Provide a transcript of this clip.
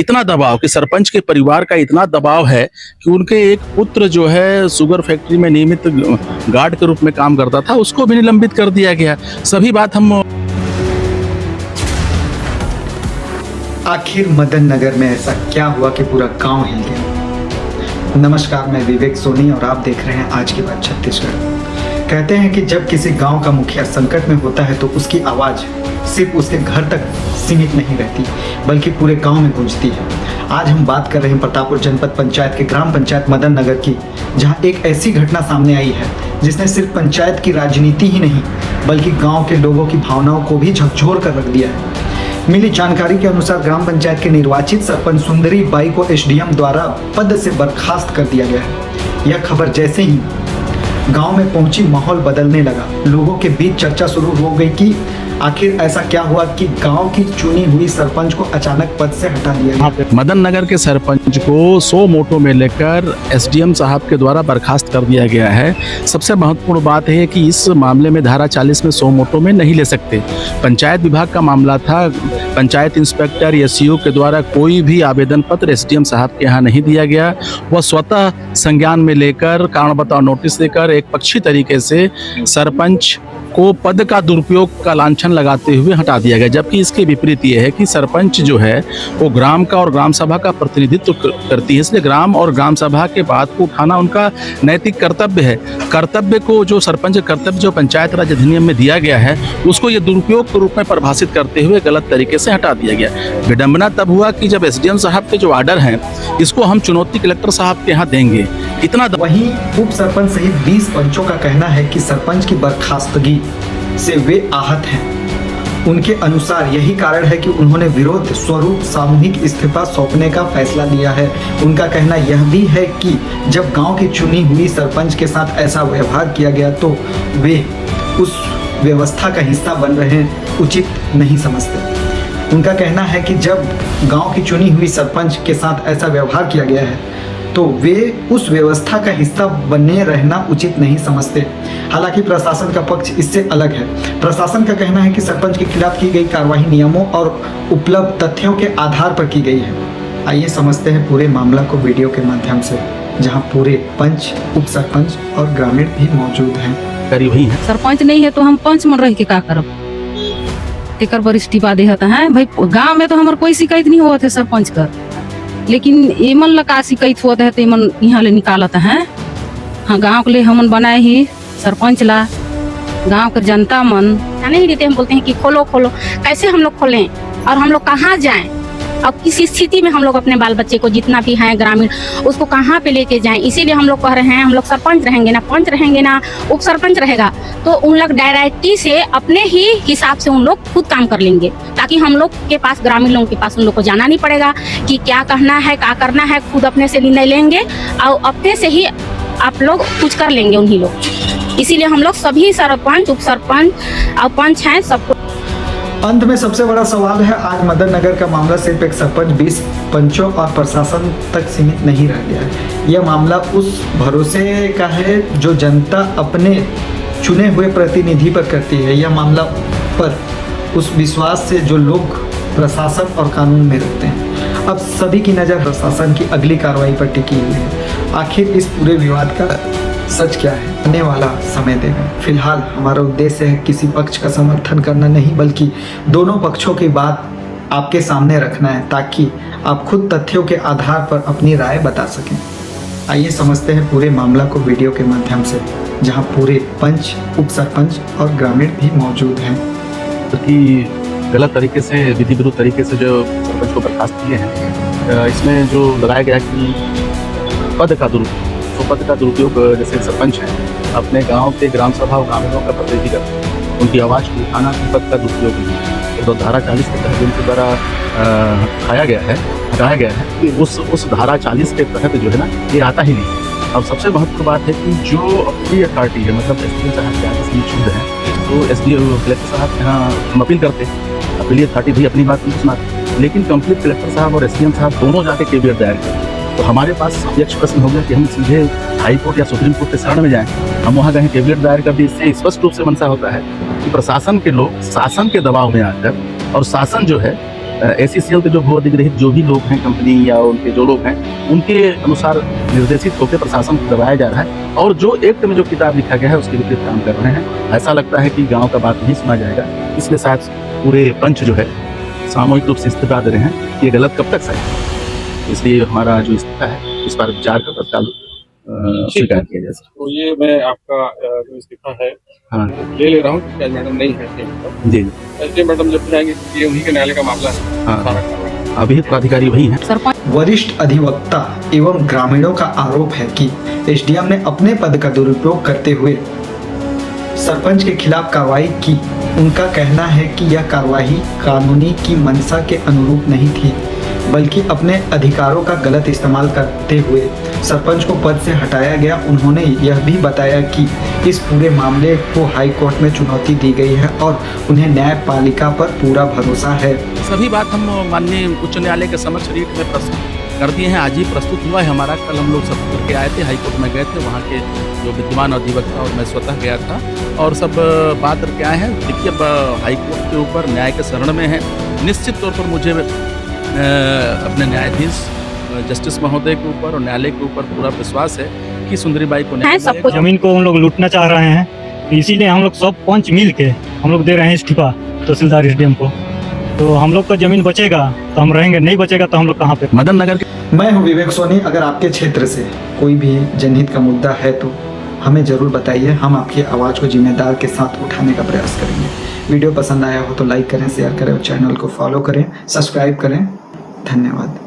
इतना दबाव कि सरपंच के परिवार का इतना दबाव है कि उनके एक पुत्र जो है शुगर फैक्ट्री में नियमित गार्ड के रूप में काम करता था, उसको भी निलंबित कर दिया गया। सभी बात हम आखिर मदन नगर में ऐसा क्या हुआ कि पूरा गांव हिल गया। नमस्कार, मैं विवेक सोनी और आप देख रहे हैं आज की बात छत्तीसगढ़। कहते हैं कि जब किसी गांव का मुखिया संकट में होता है तो उसकी आवाज़ सिर्फ उसके घर तक सीमित नहीं रहती बल्कि पूरे गांव में गूंजती है। आज हम बात कर रहे हैं प्रतापपुर जनपद पंचायत के ग्राम पंचायत मदन नगर की, जहां एक ऐसी घटना सामने आई है जिसने सिर्फ पंचायत की राजनीति ही नहीं बल्कि गांव के लोगों की भावनाओं को भी झकझोर कर रख दिया है। मिली जानकारी के अनुसार ग्राम पंचायत के निर्वाचित सरपंच सुंदरी बाई को एसडीएम द्वारा पद से बर्खास्त कर दिया गया है। यह खबर जैसे ही गांव में पहुंची माहौल बदलने लगा। लोगों के बीच चर्चा शुरू हो गई कि आखिर ऐसा क्या हुआ कि गांव की चुनी हुई सरपंच को अचानक पद से हटा दिया गया। मदन नगर के सरपंच को 100 मोटो में लेकर एसडीएम साहब के द्वारा बर्खास्त कर दिया गया है। सबसे महत्वपूर्ण बात है कि इस मामले में धारा 40 में 100 मोटो में नहीं ले सकते। पंचायत विभाग का मामला था। पंचायत इंस्पेक्टर एसईओ के द्वारा कोई भी आवेदन पत्र एसडीएम साहब के यहाँ नहीं दिया गया। वह स्वतः संज्ञान में लेकर कारण बताओ नोटिस देकर एक पक्षी तरीके से सरपंच को पद का दुरुपयोग का लांछन लगाते हुए हटा दिया गया। जबकि इसके विपरीत ये है कि सरपंच जो है वो ग्राम का और ग्राम सभा का प्रतिनिधित्व करती है, इसलिए ग्राम और ग्राम सभा के बात को उठाना उनका नैतिक कर्तव्य है। कर्तव्य को जो सरपंच कर्तव्य जो पंचायत राज अधिनियम में दिया गया है उसको ये दुरुपयोग के रूप में परिभाषित करते हुए गलत तरीके से हटा दिया गया। विडंबना तब हुआ कि जब एसडीएम साहब के जो आर्डर हैं इसको हम चुनौती कलेक्टर साहब के यहाँ देंगे। इतना वहीं उप सरपंच सहित 20 पंचों का कहना है कि सरपंच की बर्खास्तगी से वे आहत हैं। उनके अनुसार यही कारण है कि उन्होंने विरोध स्वरूप सामूहिक इस्तीफा सौंपने का फैसला लिया है। उनका कहना यह भी है कि जब गांव की चुनी हुई सरपंच के साथ ऐसा व्यवहार किया गया तो वे उस व्यवस्था का हिस्सा बन रहे उचित नहीं समझते। उनका कहना है कि जब गांव की चुनी हुई सरपंच के साथ ऐसा व्यवहार किया गया है तो वे उस व्यवस्था का हिस्सा बने रहना उचित नहीं समझते। हालांकि प्रशासन का पक्ष इससे अलग है। प्रशासन का कहना है कि सरपंच के खिलाफ की गई कार्रवाई नियमों और उपलब्ध तथ्यों के आधार पर की गई है। आइए समझते हैं पूरे मामला को वीडियो के माध्यम से, जहां पूरे पंच, उप सरपंच और ग्रामीण भी मौजूद हैं। करीब ही है। सरपंच नहीं है तो हम पंच मन रह के का करब? एकर पर इस्तीफा देता है भाई। गाँव में तो हमारे कोई शिकायत नहीं हुआ थे सरपंच का, लेकिन एमन लगा शिकायत होता है तो एमन यहाँ ले निकालता है। हाँ, गांव के लिए हमन बनाए ही सरपंच ला, गांव के जनता मन जाने ही देते। हम बोलते हैं कि खोलो खोलो, कैसे हम लोग खोलें और हम लोग कहाँ जाएं? अब किस स्थिति में हम लोग अपने बाल बच्चे को जितना भी है ग्रामीण उसको कहाँ पे लेके जाएं? इसीलिए हम लोग कह रहे हैं हम लोग सरपंच रहेंगे ना, पंच रहेंगे ना, उप सरपंच रहेगा तो उन लोग डायरेक्टली से अपने ही हिसाब से उन लोग खुद काम कर लेंगे, ताकि हम लोग के पास, ग्रामीण लोगों के पास उन लोग को जाना नहीं पड़ेगा कि क्या कहना है, क्या करना है। खुद अपने से निर्णय लेंगे और अपने से ही आप लोग कुछ कर लेंगे उन्हीं लोग। इसीलिए हम लोग सभी सरपंच, उप सरपंच और पंच हैं सबको। अंत में सबसे बड़ा सवाल है, आज मदन नगर का मामला सिर्फ एक सरपंच, 20 पंचों और प्रशासन तक सीमित नहीं रह गया है। यह मामला उस भरोसे का है जो जनता अपने चुने हुए प्रतिनिधि पर करती है। यह मामला पर उस विश्वास से जो लोग प्रशासन और कानून में रखते हैं। अब सभी की नज़र प्रशासन की अगली कार्रवाई पर टिकी हुई है। आखिर इस पूरे विवाद का सच क्या है, आने वाला समय देगा। फिलहाल हमारा उद्देश्य है किसी पक्ष का समर्थन करना नहीं बल्कि दोनों पक्षों की बात आपके सामने रखना है, ताकि आप खुद तथ्यों के आधार पर अपनी राय बता सकें। आइए समझते हैं पूरे मामला को वीडियो के माध्यम से, जहां पूरे पंच, उप सरपंच और ग्रामीण भी मौजूद हैं। कि गलत तरीके से, विधि विरुद्ध तरीके से जो सरपंच को बर्खास्त किए हैं, इसमें जो लगाया गया कि पद का दुरुपयोग, तो पद का दुरुपयोग जैसे सरपंच हैं अपने गांव के ग्राम सभा और ग्रामीणों का प्रतिनिधि करते हैं, उनकी आवाज़ को उठाना कि पद का दुरुपयोग नहीं। तो धारा 40 के तहत उनके द्वारा हटाया गया है कि उस धारा 40 के तहत जो है ना ये आता ही नहीं। अब सबसे महत्वपूर्ण बात है कि जो अपनी अथॉरिटी है, मतलब एसडीएम साहब के आगे से छूट है तो एसडीएम कलेक्टर साहब के यहाँ हम अपील करते हैं, अपील अथॉरिटी भी अपनी बात नहीं सुनाती, लेकिन कंप्लीट कलेक्टर साहब और एसडीएम साहब दोनों जाके केवीआर दायर करते। तो हमारे पास यक्ष प्रश्न हो गया कि हम सीधे हाई कोर्ट या सुप्रीम कोर्ट के शरण में जाएं, हम वहाँ गए केवीआर दायर कर दी। इससे स्पष्ट रूप से मंशा होता है कि प्रशासन के लोग शासन के दबाव में आकर, और शासन जो है ACCL के जो भू अधिग्रहित जो भी लोग हैं कंपनी या उनके जो लोग हैं उनके अनुसार निर्देशित होकर प्रशासन को करवाया जा रहा है और जो एक्ट में जो किताब लिखा गया है उसके विपरीत काम कर रहे हैं। ऐसा लगता है कि गांव का बात नहीं सुना जाएगा, इसलिए शायद पूरे पंच जो है सामूहिक रूप से इस्तीफा दे रहे हैं। ये गलत कब तक सही, इसलिए हमारा जो इस्तीफा है इस पर विचार कर तत्काल स्वीकार किया जाए। तो ये मैं आपका जो इस्तीफा है हाँ ले रहा हूँ क्योंकि आज मैडम नहीं है जी एसडीएम मैडम जब भी आएंगे ये उन्हीं के न्यायालय का मामला है। हाँ सारा कार्रवाई अभी तो अधिकारी वही हैं। सरपंच वरिष्ठ अधिवक्ता एवं ग्रामीणों का आरोप है कि एसडीएम ने अपने पद का दुरुपयोग करते हुए सरपंच के खिलाफ कार्रवाई की। उनका कहना है कि यह कार्रवाई कानूनी की मंशा के अनुरूप नहीं थी, बल्कि अपने अधिकारों का गलत इस्तेमाल करते हुए सरपंच को पद से हटाया गया। उन्होंने यह भी बताया कि इस पूरे मामले को हाई कोर्ट में चुनौती दी गई है और उन्हें न्यायपालिका पर पूरा भरोसा है। सभी बात हम माननीय उच्च न्यायालय के समक्ष रीट में प्रस्तुत कर दिए हैं। आज ही प्रस्तुत हुआ है हमारा। कल हम लोग सब करके आए थे, हाई कोर्ट में गए थे, वहाँ के जो विद्यमान अधिवक्ता और मैं स्वतः गया था और सब बात करके आए हैं। देखिए अब हाई कोर्ट के ऊपर न्याय के शरण में है। निश्चित तौर पर मुझे अपने न्यायाधीश जस्टिस महोदय के ऊपर और न्यायालय के ऊपर पूरा विश्वास है कि सुंदरीबाई को न्याय सब मिलेगा। जमीन को हम लोग लूटना चाह रहे हैं, इसीलिए हम लोग सब पंच मिल के हम लोग दे रहे हैं इस्तीफा तहसीलदार एसडीएम को। तो हम लोग का जमीन बचेगा तो हम रहेंगे, नहीं बचेगा तो हम लोग कहाँ पे। मदन नगर के मैं हूं विवेक सोनी। अगर आपके क्षेत्र से कोई भी जनहित का मुद्दा है तो हमें ज़रूर बताइए, हम आपकी आवाज़ को जिम्मेदार के साथ उठाने का प्रयास करेंगे। वीडियो पसंद आया हो तो लाइक करें, शेयर करें और चैनल को फॉलो करें, सब्सक्राइब करें। धन्यवाद।